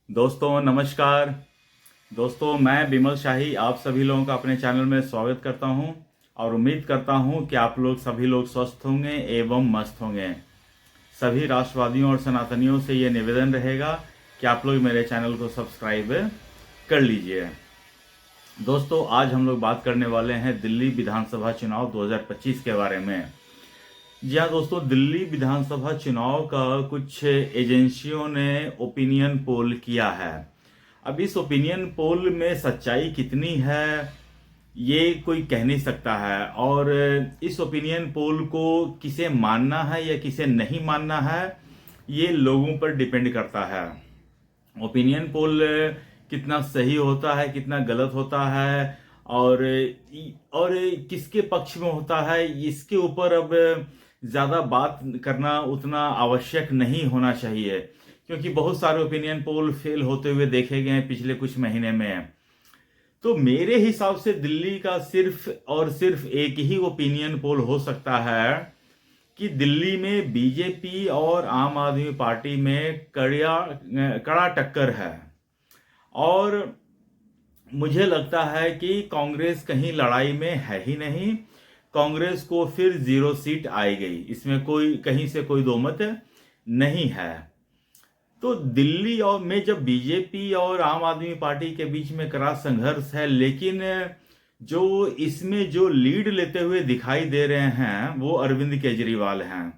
दोस्तों नमस्कार। दोस्तों मैं बिमल शाही आप सभी लोगों का अपने चैनल में स्वागत करता हूं और उम्मीद करता हूं कि आप लोग सभी लोग स्वस्थ होंगे एवं मस्त होंगे। सभी राष्ट्रवादियों और सनातनियों से ये निवेदन रहेगा कि आप लोग मेरे चैनल को सब्सक्राइब कर लीजिए। दोस्तों आज हम लोग बात करने वाले हैं दिल्ली विधानसभा चुनाव 2025 के बारे में। जी हाँ दोस्तों, दिल्ली विधानसभा चुनाव का कुछ एजेंसियों ने ओपिनियन पोल किया है। अब इस ओपिनियन पोल में सच्चाई कितनी है ये कोई कह नहीं सकता है, और इस ओपिनियन पोल को किसे मानना है या किसे नहीं मानना है ये लोगों पर डिपेंड करता है। ओपिनियन पोल कितना सही होता है, कितना गलत होता है और किसके पक्ष में होता है, इसके ऊपर अब ज़्यादा बात करना उतना आवश्यक नहीं होना चाहिए, क्योंकि बहुत सारे ओपिनियन पोल फेल होते हुए देखे गए हैं पिछले कुछ महीने में। तो मेरे हिसाब से दिल्ली का सिर्फ और सिर्फ एक ही ओपिनियन पोल हो सकता है कि दिल्ली में बीजेपी और आम आदमी पार्टी में कड़ा टक्कर है, और मुझे लगता है कि कांग्रेस कहीं लड़ाई में है ही नहीं। कांग्रेस को फिर 0 सीट आई गई, इसमें कोई कहीं से कोई दो मत नहीं है। तो दिल्ली और में जब बीजेपी और आम आदमी पार्टी के बीच में कड़ा संघर्ष है, लेकिन जो इसमें जो लीड लेते हुए दिखाई दे रहे हैं वो अरविंद केजरीवाल हैं।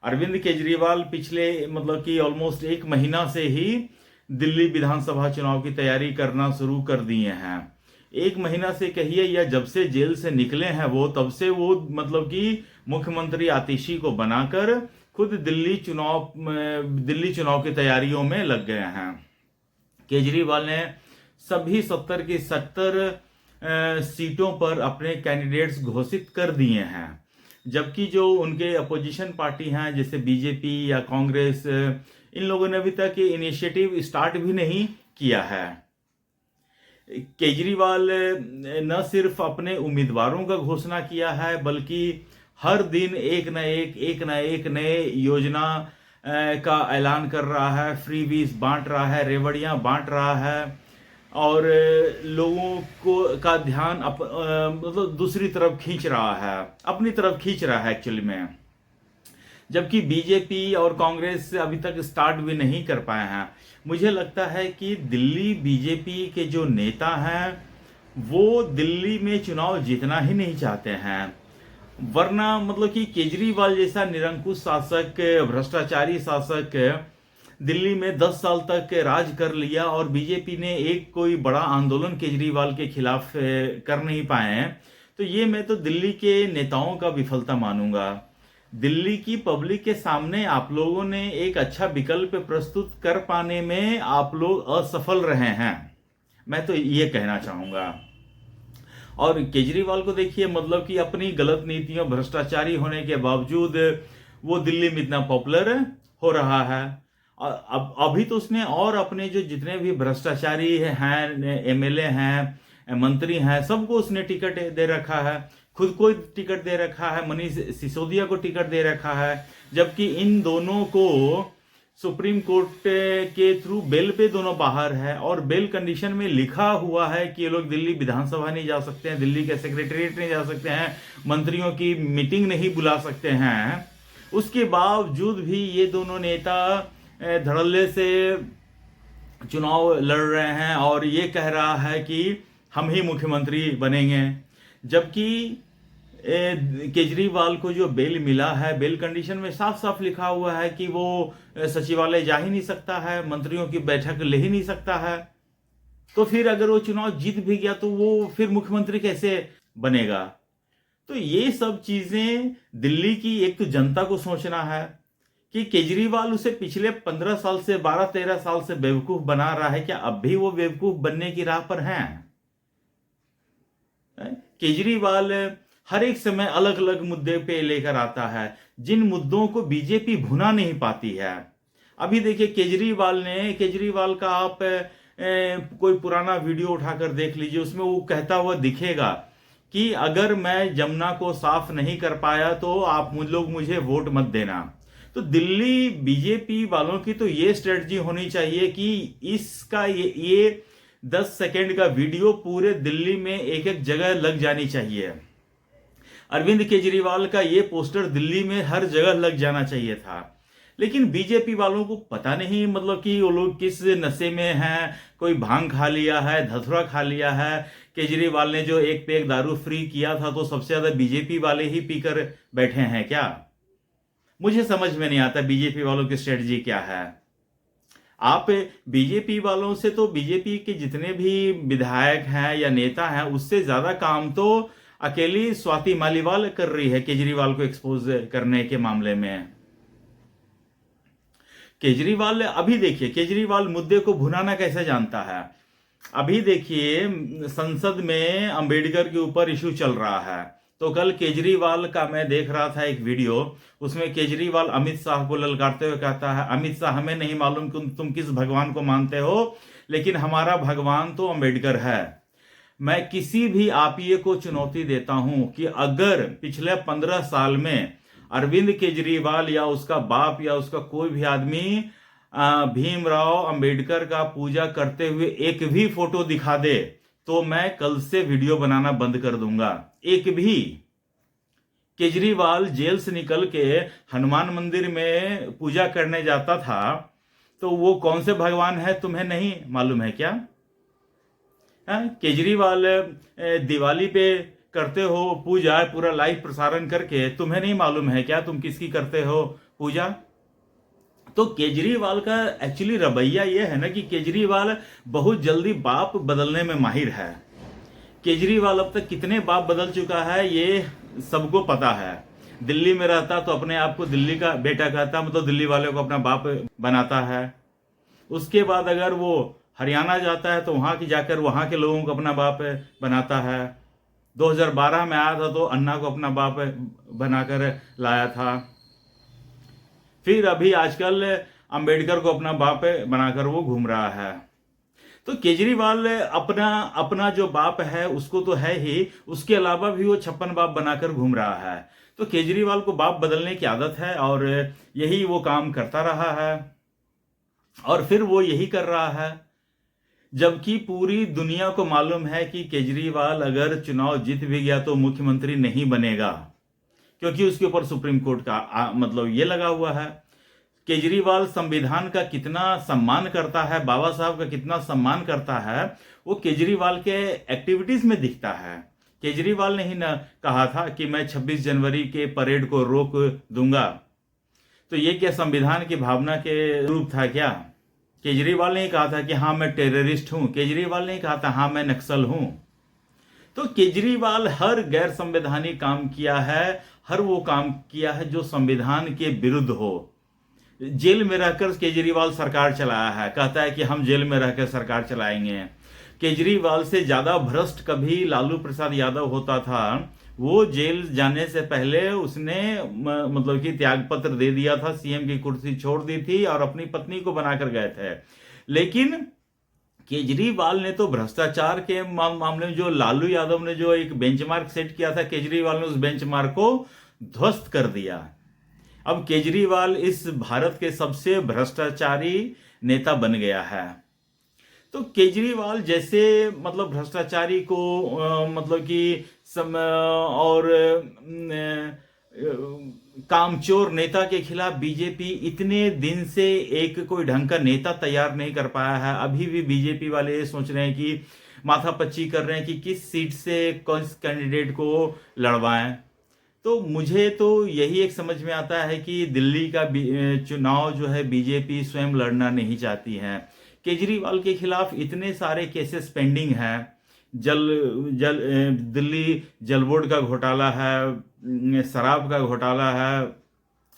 अरविंद केजरीवाल पिछले मतलब कि ऑलमोस्ट 1 महीना से ही दिल्ली विधानसभा चुनाव की तैयारी करना शुरू कर दिए हैं। 1 महीना से कहिए या जब से जेल से निकले हैं वो, तब से वो मतलब कि मुख्यमंत्री आतिशी को बनाकर खुद दिल्ली चुनाव की तैयारियों में लग गए हैं। केजरीवाल ने सभी 70 की 70 सीटों पर अपने कैंडिडेट्स घोषित कर दिए हैं, जबकि जो उनके अपोजिशन पार्टी हैं जैसे बीजेपी या कांग्रेस, इन लोगों ने अभी तक इनिशिएटिव स्टार्ट भी नहीं किया है। केजरीवाल न सिर्फ अपने उम्मीदवारों का घोषणा किया है, बल्कि हर दिन एक न एक नए योजना का ऐलान कर रहा है, फ्रीबीज बांट रहा है, रेवड़ियां बांट रहा है, और लोगों को का ध्यान मतलब दूसरी तरफ खींच रहा है, अपनी तरफ खींच रहा है एक्चुअली में। जबकि बीजेपी और कांग्रेस अभी तक स्टार्ट भी नहीं कर पाए हैं। मुझे लगता है कि दिल्ली बीजेपी के जो नेता हैं वो दिल्ली में चुनाव जीतना ही नहीं चाहते हैं, वरना मतलब कि केजरीवाल जैसा निरंकुश शासक, भ्रष्टाचारी शासक दिल्ली में 10 साल तक राज कर लिया और बीजेपी ने एक कोई बड़ा आंदोलन केजरीवाल के खिलाफ कर नहीं पाए हैं, तो ये मैं तो दिल्ली के नेताओं का विफलता मानूंगा। दिल्ली की पब्लिक के सामने आप लोगों ने एक अच्छा विकल्प प्रस्तुत कर पाने में आप लोग असफल रहे हैं, मैं तो ये कहना चाहूंगा। और केजरीवाल को देखिए, मतलब कि अपनी गलत नीतियों, भ्रष्टाचारी होने के बावजूद वो दिल्ली में इतना पॉपुलर हो रहा है। अब अभी तो उसने और अपने जो जितने भी भ्रष्टाचारी हैं, एमएलए हैं, मंत्री हैं, सबको उसने टिकट दे रखा है, खुद को टिकट दे रखा है, मनीष सिसोदिया को टिकट दे रखा है, जबकि इन दोनों को सुप्रीम कोर्ट के थ्रू बेल पे दोनों बाहर है, और बेल कंडीशन में लिखा हुआ है कि ये लोग दिल्ली विधानसभा नहीं जा सकते हैं, दिल्ली के सेक्रेटरीट नहीं जा सकते हैं, मंत्रियों की मीटिंग नहीं बुला सकते हैं। उसके बावजूद भी ये दोनों नेता धड़ल्ले से चुनाव लड़ रहे हैं और ये कह रहा है कि हम ही मुख्यमंत्री बनेंगे, जबकि केजरीवाल को जो बेल मिला है, बेल कंडीशन में साफ साफ लिखा हुआ है कि वो सचिवालय जा ही नहीं सकता है, मंत्रियों की बैठक ले ही नहीं सकता है। तो फिर अगर वो चुनाव जीत भी गया तो वो फिर मुख्यमंत्री कैसे बनेगा? तो ये सब चीजें दिल्ली की एक तो जनता को सोचना है कि केजरीवाल उसे पिछले 15 साल से 12-13 साल से बेवकूफ बना रहा है, क्या अब भी वो बेवकूफ बनने की राह पर हैं? केजरीवाल हर एक समय अलग अलग मुद्दे पे लेकर आता है, जिन मुद्दों को बीजेपी भुना नहीं पाती है। अभी देखिए केजरीवाल का आप कोई पुराना वीडियो उठाकर देख लीजिए, उसमें वो कहता हुआ दिखेगा कि अगर मैं जमुना को साफ नहीं कर पाया तो आप लोग मुझे वोट मत देना। तो दिल्ली बीजेपी वालों की तो ये स्ट्रेटजी होनी चाहिए कि इसका ये 10 सेकंड का वीडियो पूरे दिल्ली में एक एक जगह लग जानी चाहिए। अरविंद केजरीवाल का ये पोस्टर दिल्ली में हर जगह लग जाना चाहिए था। लेकिन बीजेपी वालों को पता नहीं मतलब कि वो लोग किस नशे में हैं, कोई भांग खा लिया है, धतूरा खा लिया है। केजरीवाल ने जो एक पैक दारू फ्री किया था तो सबसे ज्यादा बीजेपी वाले ही पीकर बैठे हैं क्या? मुझे समझ में नहीं आता बीजेपी वालों की स्ट्रेटजी क्या है। आप बीजेपी वालों से तो बीजेपी के जितने भी विधायक हैं या नेता हैं उससे ज्यादा काम तो अकेली स्वाति मालीवाल कर रही है केजरीवाल को एक्सपोज करने के मामले में। केजरीवाल अभी देखिए, केजरीवाल मुद्दे को भुनाना कैसे जानता है। अभी देखिए संसद में अंबेडकर के ऊपर इशू चल रहा है, तो कल केजरीवाल का मैं देख रहा था एक वीडियो, उसमें केजरीवाल अमित शाह को ललकारते हुए कहता है, अमित शाह हमें नहीं मालूम कि तुम किस भगवान को मानते हो, लेकिन हमारा भगवान तो अंबेडकर है। मैं किसी भी आपीए को चुनौती देता हूं कि अगर पिछले 15 साल में अरविंद केजरीवाल या उसका बाप या उसका कोई भी आदमी भीमराव अंबेडकर का पूजा करते हुए एक भी फोटो दिखा दे तो मैं कल से वीडियो बनाना बंद कर दूंगा। एक भी। केजरीवाल जेल से निकल के हनुमान मंदिर में पूजा करने जाता था, तो वो कौन से भगवान है तुम्हें नहीं मालूम है क्या? केजरीवाल दिवाली पे करते हो पूजा, पूरा लाइव प्रसारण करके, तुम्हें नहीं मालूम है क्या तुम किसकी करते हो पूजा? तो केजरीवाल का एक्चुअली रवैया ये है ना कि केजरीवाल बहुत जल्दी बाप बदलने में माहिर है। केजरीवाल अब तक कितने बाप बदल चुका है ये सबको पता है। दिल्ली में रहता तो अपने आप को दिल्ली का बेटा कहता, मतलब दिल्ली वाले को अपना बाप बनाता है। उसके बाद अगर वो हरियाणा जाता है तो वहां की जाकर वहां के लोगों को अपना बाप बनाता है। 2012 में आया था तो अन्ना को अपना बाप बनाकर लाया था। फिर अभी आजकल अंबेडकर को अपना बाप बनाकर वो घूम रहा है। तो केजरीवाल अपना जो बाप है उसको तो है ही, उसके अलावा भी वो 56 बाप बनाकर घूम रहा है। तो केजरीवाल को बाप बदलने की आदत है और यही वो काम करता रहा है और फिर वो यही कर रहा है। जबकि पूरी दुनिया को मालूम है कि केजरीवाल अगर चुनाव जीत भी गया तो मुख्यमंत्री नहीं बनेगा, क्योंकि उसके ऊपर सुप्रीम कोर्ट का मतलब ये लगा हुआ है। केजरीवाल संविधान का कितना सम्मान करता है, बाबा साहब का कितना सम्मान करता है, वो केजरीवाल के एक्टिविटीज में दिखता है। केजरीवाल ने ही ना कहा था कि मैं 26 जनवरी के परेड को रोक दूंगा, तो ये क्या संविधान की भावना के रूप था क्या? केजरीवाल ने कहा था कि हाँ मैं टेररिस्ट हूं, केजरीवाल ने कहा था हाँ मैं नक्सल हूं। तो केजरीवाल हर गैर संवैधानिक काम किया है, हर वो काम किया है जो संविधान के विरुद्ध हो। जेल में रहकर केजरीवाल सरकार चलाया है, कहता है कि हम जेल में रहकर सरकार चलाएंगे। केजरीवाल से ज्यादा भ्रष्ट कभी लालू प्रसाद यादव होता था। वो जेल जाने से पहले उसने मतलब कि त्यागपत्र दे दिया था, सीएम की कुर्सी छोड़ दी थी और अपनी पत्नी को बनाकर गए थे। लेकिन केजरीवाल ने तो भ्रष्टाचार के मामले में जो लालू यादव ने जो एक बेंचमार्क सेट किया था, केजरीवाल ने उस बेंचमार्क को ध्वस्त कर दिया। अब केजरीवाल इस भारत के सबसे भ्रष्टाचारी नेता बन गया है। तो केजरीवाल जैसे मतलब भ्रष्टाचारी को मतलब कि और कामचोर नेता के खिलाफ बीजेपी इतने दिन से एक कोई ढंग का नेता तैयार नहीं कर पाया है। अभी भी बीजेपी वाले सोच रहे हैं कि माथापच्ची कर रहे हैं कि किस सीट से कौन कैंडिडेट को लड़वाएं। तो मुझे तो यही एक समझ में आता है कि दिल्ली का चुनाव जो है बीजेपी स्वयं लड़ना नहीं चाहती है। केजरीवाल के खिलाफ इतने सारे केसेस पेंडिंग हैं। दिल्ली जल बोर्ड का घोटाला है, शराब का घोटाला है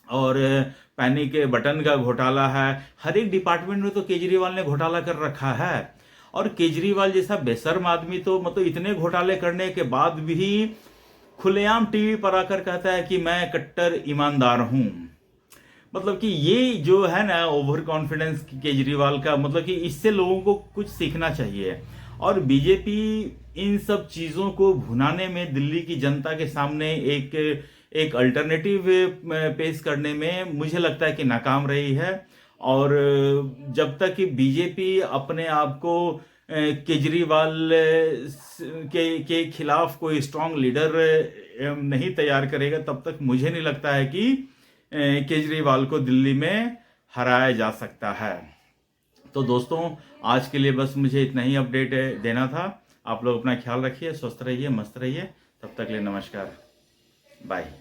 और पैनिक के बटन का घोटाला है। हर एक डिपार्टमेंट में तो केजरीवाल ने घोटाला कर रखा है। और केजरीवाल जैसा बेशर्म आदमी तो मतलब इतने घोटाले करने के बाद भी खुलेआम टीवी पर आकर कहता है कि मैं कट्टर ईमानदार हूं। मतलब कि ये जो है ना ओवर कॉन्फिडेंस केजरीवाल का, मतलब कि इससे लोगों को कुछ सीखना चाहिए। और बीजेपी इन सब चीजों को भुनाने में दिल्ली की जनता के सामने एक एक अल्टरनेटिव पेश करने में मुझे लगता है कि नाकाम रही है। और जब तक कि बीजेपी अपने आप को केजरीवाल के खिलाफ कोई स्ट्रांग लीडर नहीं तैयार करेगा, तब तक मुझे नहीं लगता है कि केजरीवाल को दिल्ली में हराया जा सकता है। तो दोस्तों, आज के लिए बस मुझे इतना ही अपडेट देना था। आप लोग अपना ख्याल रखिए, स्वस्थ रहिए, मस्त रहिए। तब तक के लिए नमस्कार, बाय।